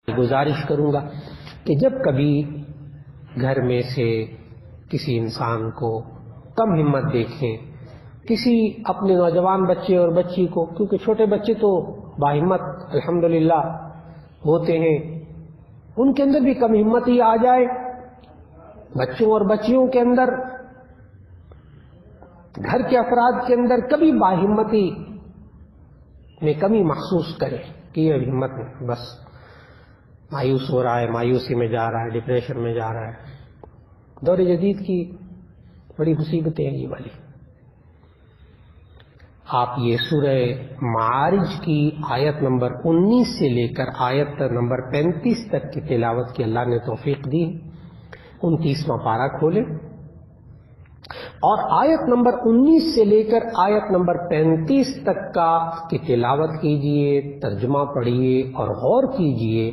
گزارش کروں گا کہ جب کبھی گھر میں سے کسی انسان کو کم ہمت دیکھیں، کسی اپنے نوجوان بچے اور بچی کو، کیونکہ چھوٹے بچے تو باہمت الحمدللہ ہوتے ہیں، ان کے اندر بھی کم ہمتی آ جائے، بچوں اور بچیوں کے اندر، گھر کے افراد کے اندر کبھی باہمتی میں کمی محسوس کرے کہ یہ ہمت نہیں، بس مایوس ہو رہا ہے، مایوسی میں جا رہا ہے، ڈپریشن میں جا رہا ہے۔ دور جدید کی بڑی مصیبتیں ہیں یہ والی۔ آپ یہ سورہ معارج کی آیت نمبر 19 سے لے کر آیت نمبر 35 تک کی تلاوت کی اللہ نے توفیق دی، 29واں پارہ کھولیں اور آیت نمبر 19 سے لے کر آیت نمبر 35 تک کی تلاوت کیجئے، ترجمہ پڑھیے اور غور کیجئے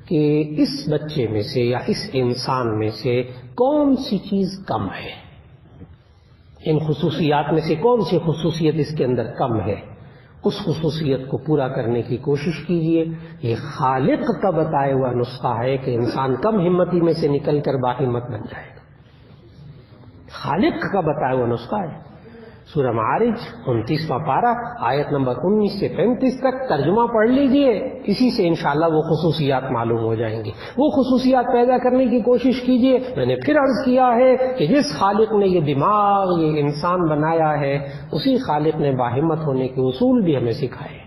کہ اس بچے میں سے یا اس انسان میں سے کون سی چیز کم ہے، ان خصوصیات میں سے کون سی خصوصیت اس کے اندر کم ہے، اس خصوصیت کو پورا کرنے کی کوشش کیجئے۔ یہ خالق کا بتایا ہوا نسخہ ہے کہ انسان کم ہمتی میں سے نکل کر باہمت بن جائے گا، خالق کا بتایا ہوا نسخہ ہے۔ سورہ معارج 29واں پارہ آیت نمبر 19 سے 35 تک ترجمہ پڑھ لیجئے، اسی سے انشاءاللہ وہ خصوصیات معلوم ہو جائیں گی۔ وہ خصوصیات پیدا کرنے کی کوشش کیجئے۔ میں نے پھر عرض کیا ہے کہ جس خالق نے یہ دماغ، یہ انسان بنایا ہے، اسی خالق نے باہمت ہونے کے اصول بھی ہمیں سکھائے۔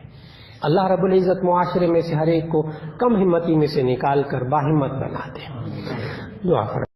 اللہ رب العزت معاشرے میں سے ہر ایک کو کم ہمتی میں سے نکال کر باہمت بنا دے۔ دعا فرمائیں۔